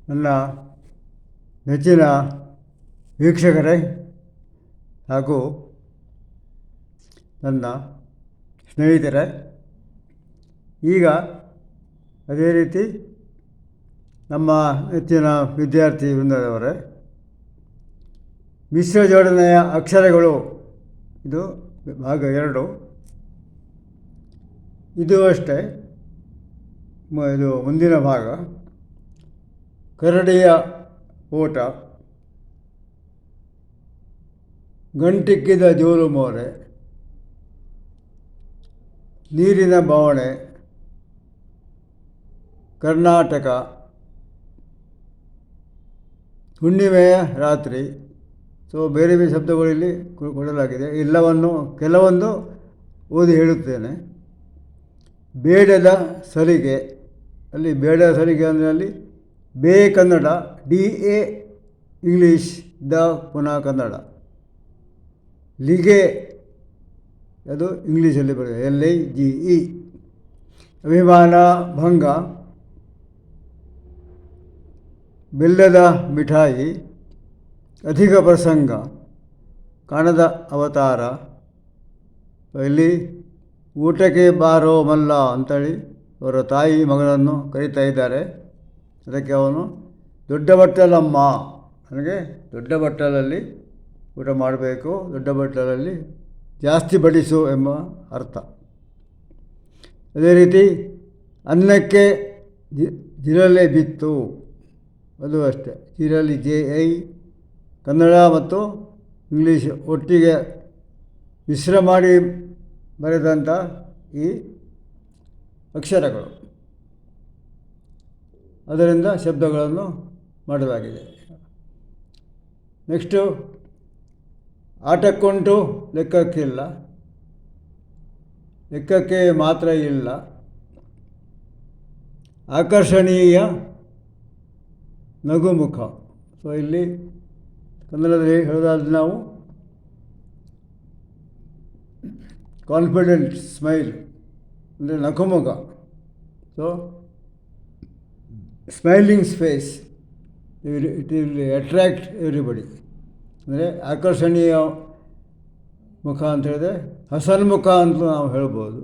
ನನ್ನ ನೆಚ್ಚಿನ ವೀಕ್ಷಕರೇ ಹಾಗೂ ನನ್ನ ಸ್ನೇಹಿತರೆ, ಈಗ ಅದೇ ರೀತಿ ನಮ್ಮ ನೆಚ್ಚಿನ ವಿದ್ಯಾರ್ಥಿ ವೃಂದದವರೇ, ಮಿಶ್ರ ಜೋಡಣೆಯ ಅಕ್ಷರಗಳು ಇದು ಭಾಗ 2. ಇದು ಅಷ್ಟೇ, ಇದು ಮುಂದಿನ ಭಾಗ. ಕರಡಿಯ ಓಟ, ಗಂಟಿಕ್ಕಿದ ಜೋಲು ಮೋರೆ, ನೀರಿನ ಬವಣೆ, ಕರ್ನಾಟಕ, ಹುಣ್ಣಿಮೆಯ ರಾತ್ರಿ. ಸೊ ಬೇರೆ ಬೇರೆ ಶಬ್ದಗಳಲ್ಲಿ ಕೊಡಲಾಗಿದೆ. ಕೆಲವೊಂದು ಓದಿ ಹೇಳುತ್ತೇನೆ. ಬೇಡದ ಸಲಿಗೆ, ಅಲ್ಲಿ ಬೇಡದ ಸಲಿಗೆ ಅಂದರೆ ಅಲ್ಲಿ ಬೇ ಕನ್ನಡ, DA ಇಂಗ್ಲೀಷ್, ದ ಪುನಃ ಕನ್ನಡ. ಲಿಗೆ ಅದು ಇಂಗ್ಲೀಷಲ್ಲಿ ಬರುತ್ತೆ, LIGE. ಅಭಿಮಾನ ಭಂಗ, ಬೆಲ್ಲದ ಮಿಠಾಯಿ, ಅಧಿಕ ಪ್ರಸಂಗ, ಕಾಣದ ಅವತಾರ. ಇಲ್ಲಿ ಊಟಕ್ಕೆ ಬಾರೋ ಮಲ್ಲ ಅಂತೇಳಿ ಅವರ ತಾಯಿ ಮಗನನ್ನು ಕರೀತಾ ಇದ್ದಾರೆ. ಅದಕ್ಕೆ ಅವನು ದೊಡ್ಡ ಬಟ್ಟಲಮ್ಮ, ನನಗೆ ದೊಡ್ಡ ಬಟ್ಟಲಲ್ಲಿ ಊಟ ಮಾಡಬೇಕು, ದೊಡ್ಡ ಬಟ್ಟಲಲ್ಲಿ ಜಾಸ್ತಿ ಬಡಿಸು ಎಂಬ ಅರ್ಥ. ಅದೇ ರೀತಿ ಅನ್ನಕ್ಕೆ ಜಿರಲೆ ಬಿತ್ತು, ಅದು ಅಷ್ಟೇ. ಜಿರಲಿ JI, ಕನ್ನಡ ಮತ್ತು ಇಂಗ್ಲೀಷ್ ಒಟ್ಟಿಗೆ ಮಿಶ್ರ ಮಾಡಿ ಬರೆದಂಥ ಈ ಅಕ್ಷರಗಳು, ಅದರಿಂದ ಶಬ್ದಗಳನ್ನು ಮಾಡಲಾಗಿದೆ. ನೆಕ್ಸ್ಟು, ಆಟಕ್ಕುಂಟು ಲೆಕ್ಕಕ್ಕಿಲ್ಲ, ಲೆಕ್ಕಕ್ಕೆ ಮಾತ್ರ ಇಲ್ಲ. ಆಕರ್ಷಣೀಯ ನಗುಮುಖ. ಸೊ ಇಲ್ಲಿ ಕನ್ನಡದಲ್ಲಿ ಹೇಳೋದಾದ್ರೆ ನಾವು ಕಾನ್ಫಿಡೆಂಟ್ ಸ್ಮೈಲ್ ಅಂದರೆ ನಗುಮುಖ. So smiling face, it will attract everybody. ಅಂದರೆ ಆಕರ್ಷಣೀಯ ಮುಖ ಅಂತ ಹೇಳಿದ್ರೆ ಹಸನ್ಮುಖ ಅಂತ ನಾವು ಹೇಳ್ಬೋದು.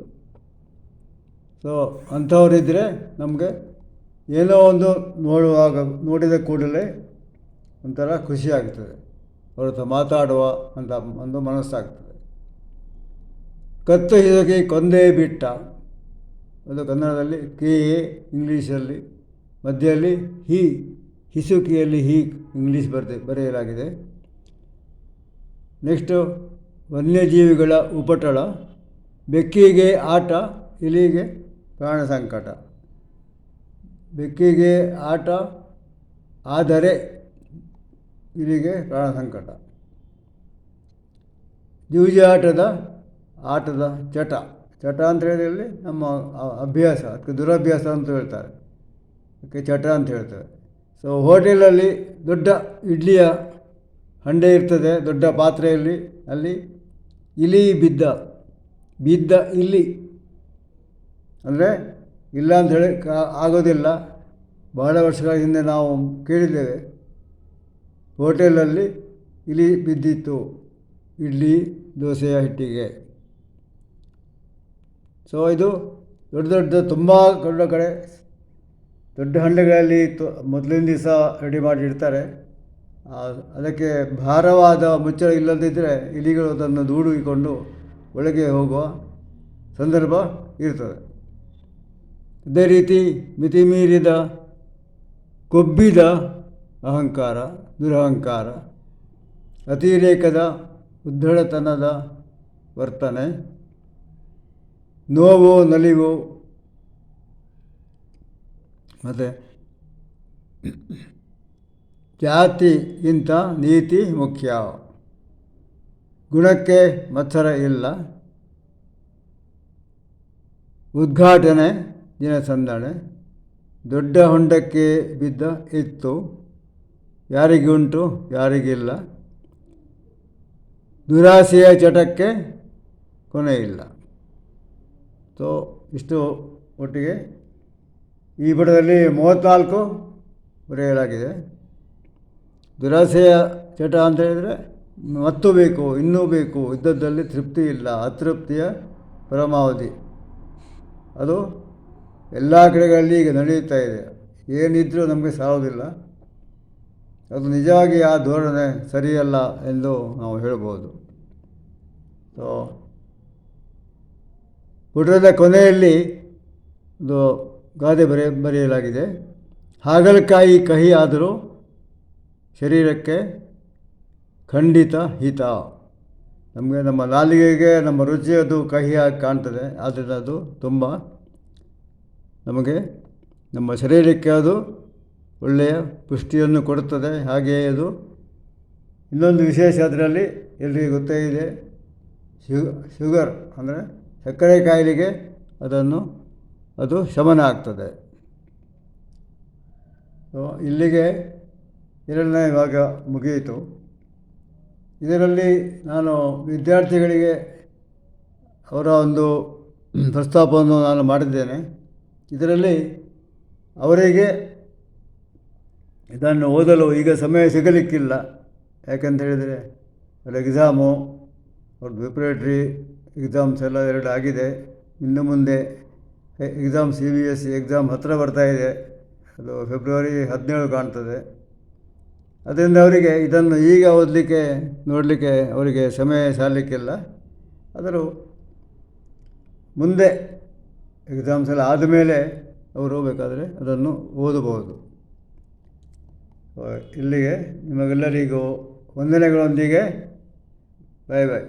ಸೊ ಅಂಥವರಿದ್ದರೆ ನಮಗೆ ಏನೋ ಒಂದು ನೋಡಿದ ಕೂಡಲೇ ಒಂಥರ ಖುಷಿಯಾಗ್ತದೆ, ಅವ್ರ ಹತ್ರ ಮಾತಾಡುವ ಅಂತ ಒಂದು ಮನಸ್ಸಾಗ್ತದೆ. ಕತ್ತು ಹಿಸುಕಿ ಕೊಂದೇ ಬಿಟ್ಟ, ಅದು ಕನ್ನಡದಲ್ಲಿ KA, ಇಂಗ್ಲೀಷಲ್ಲಿ ಮಧ್ಯದಲ್ಲಿ ಹಿಸುಕಿಯಲ್ಲಿ ಇಂಗ್ಲೀಷ್ ಬರೆಯಲಾಗಿದೆ. ನೆಕ್ಸ್ಟು, ವನ್ಯಜೀವಿಗಳ ಉಪಟಳ, ಬೆಕ್ಕಿಗೆ ಆಟ, ಇಲಿಗೆ ಪ್ರಾಣ ಸಂಕಟ. ಬೆಕ್ಕಿಗೆ ಆಟ ಆದರೆ ಇಲಿಗೆ ಪ್ರಾಣ ಸಂಕಟ. ಜೂಜಾಟದ ಆಟದ ಚಟ ಅಂತ ಹೇಳಿದಲ್ಲಿ ನಮ್ಮ ಅಭ್ಯಾಸ, ಅದಕ್ಕೆ ದುರಭ್ಯಾಸ ಅಂತ ಹೇಳ್ತಾರೆ, ಅದಕ್ಕೆ ಚಟ ಅಂತ ಹೇಳ್ತಾರೆ. ಸೊ ಹೋಟೆಲಲ್ಲಿ ದೊಡ್ಡ ಇಡ್ಲಿಯ ಹಂಡೆ ಇರ್ತದೆ, ದೊಡ್ಡ ಪಾತ್ರೆಯಲ್ಲಿ, ಅಲ್ಲಿ ಇಲಿ ಬಿದ್ದ ಇಲಿ ಅಂದರೆ ಇಲ್ಲ ಅಂಥೇಳಿ ಆಗೋದಿಲ್ಲ. ಬಹಳ ವರ್ಷಗಳ ಹಿಂದೆ ನಾವು ಕೇಳಿದ್ದೇವೆ, ಹೋಟೆಲಲ್ಲಿ ಇಲಿ ಬಿದ್ದಿತ್ತು ಇಡ್ಲಿ ದೋಸೆಯ ಹಿಟ್ಟಿಗೆ. ಸೊ ಇದು ತುಂಬ ದೊಡ್ಡ ಕಡೆ ದೊಡ್ಡ ಹಂಡೆಗಳಲ್ಲಿ ಮೊದಲಿನ ದಿವಸ ರೆಡಿ ಮಾಡಿರ್ತಾರೆ. ಅದಕ್ಕೆ ಭಾರವಾದ ಮುಚ್ಚಳ ಇಲ್ಲದಿದ್ದರೆ ಇಲಿಗಳು ಅದನ್ನು ದೂಡಿಕೊಂಡು ಒಳಗೆ ಹೋಗುವ ಸಂದರ್ಭ ಇರ್ತದೆ. ಅದೇ ರೀತಿ ಮಿತಿಮೀರಿದ ಕೊಬ್ಬಿದ ಅಹಂಕಾರ, ದುರಹಂಕಾರ, ಅತಿರೇಕದ ಉದ್ಧಳತನದ ವರ್ತನೆ, ನೋವು ನಲಿವು, ಮತ್ತು ಜಾತಿಗಿಂತ ನೀತಿ ಮುಖ್ಯ, ಗುಣಕ್ಕೆ ಮತ್ಸರ ಇಲ್ಲ, ಉದ್ಘಾಟನೆ ದಿನಸಂದಣೆ, ದೊಡ್ಡ ಹೊಂಡಕ್ಕೆ ಬಿದ್ದ ಎತ್ತು, ಯಾರಿಗುಂಟು ಯಾರಿಗಿಲ್ಲ, ದುರಾಸೆಯ ಚಟಕ್ಕೆ ಕೊನೆ ಇಲ್ಲ. ಇಷ್ಟು ಒಟ್ಟಿಗೆ ಈ ಪುಟದಲ್ಲಿ 34 ಬರೆಯಲಾಗಿದೆ. ದುರಾಸೆಯ ಚಟ ಅಂತ ಹೇಳಿದರೆ ಮತ್ತು ಬೇಕು, ಇನ್ನೂ ಬೇಕು, ಇದ್ದದ್ದಲ್ಲಿ ತೃಪ್ತಿ ಇಲ್ಲ, ಅತೃಪ್ತಿಯ ಪರಮಾವಧಿ. ಅದು ಎಲ್ಲ ಕಡೆಗಳಲ್ಲಿ ಈಗ ನಡೆಯುತ್ತಾ ಇದೆ. ಏನಿದ್ರೂ ನಮಗೆ ಸಾಲೋದಿಲ್ಲ. ಅದು ನಿಜವಾಗಿ ಆ ಧೋರಣೆ ಸರಿಯಲ್ಲ ಎಂದು ನಾವು ಹೇಳ್ಬೋದು. ಸೊ ಪುಟದ ಕೊನೆಯಲ್ಲಿ ಒಂದು ಗಾದೆ ಬರೆಯಲಾಗಿದೆ. ಹಾಗಲಕಾಯಿ ಕಹಿ ಆದರೂ ಶರೀರಕ್ಕೆ ಖಂಡಿತ ಹಿತ. ನಮಗೆ ನಮ್ಮ ನಾಲಿಗೆಗೆ ನಮ್ಮ ರುಚಿ ಅದು ಕಹಿಯಾಗಿ ಕಾಣ್ತದೆ, ಆದ್ದರಿಂದ ಅದು ತುಂಬ ನಮಗೆ ನಮ್ಮ ಶರೀರಕ್ಕೆ ಅದು ಒಳ್ಳೆಯ ಪುಷ್ಟಿಯನ್ನು ಕೊಡುತ್ತದೆ. ಹಾಗೆಯೇ ಅದು ಇನ್ನೊಂದು ವಿಶೇಷ ಅದರಲ್ಲಿ ಎಲ್ರಿಗೂ ಗೊತ್ತೇ ಇದೆ, ಶುಗರ್ ಅಂದರೆ ಸಕ್ಕರೆ ಕಾಯಿಲೆಗೆ ಅದು ಶಮನ ಆಗ್ತದೆ. ಸೊ ಇಲ್ಲಿಗೆ 2ನೇ ಭಾಗ ಮುಗಿಯಿತು. ಇದರಲ್ಲಿ ನಾನು ವಿದ್ಯಾರ್ಥಿಗಳಿಗೆ ಅವರ ಒಂದು ಪ್ರಸ್ತಾಪವನ್ನು ನಾನು ಮಾಡಿದ್ದೇನೆ. ಇದರಲ್ಲಿ ಅವರಿಗೆ ಇದನ್ನು ಓದಲು ಈಗ ಸಮಯ ಸಿಗಲಿಕ್ಕಿಲ್ಲ. ಯಾಕಂತ ಹೇಳಿದರೆ ಅವ್ರ ಎಕ್ಸಾಮು, ಅವ್ರ ಪ್ರಿಪ್ರೇಟ್ರಿ ಎಕ್ಸಾಮ್ಸ್ ಎಲ್ಲ 2 ಆಗಿದೆ. ಇನ್ನು ಮುಂದೆ ಎಕ್ಸಾಮ್ CBSE ಎಕ್ಸಾಮ್ ಹತ್ತಿರ ಬರ್ತಾಯಿದೆ. ಅದು ಫೆಬ್ರವರಿ 17 ಕಾಣ್ತದೆ. ಅದರಿಂದ ಅವರಿಗೆ ಇದನ್ನು ಈಗ ಓದಲಿಕ್ಕೆ ನೋಡಲಿಕ್ಕೆ ಅವರಿಗೆ ಸಮಯ ಸಾಲಲಿಕ್ಕಿಲ್ಲ. ಆದರೂ ಮುಂದೆ ಎಕ್ಸಾಮ್ಸ್ ಎಲ್ಲ ಆದಮೇಲೆ ಅವರು ಬೇಕಾದರೆ ಅದನ್ನು ಓದಬಹುದು. ಇಲ್ಲಿಗೆ ನಿಮಗೆಲ್ಲರಿಗೂ ವಂದನೆಗಳೊಂದಿಗೆ ಬಾಯ್ ಬಾಯ್.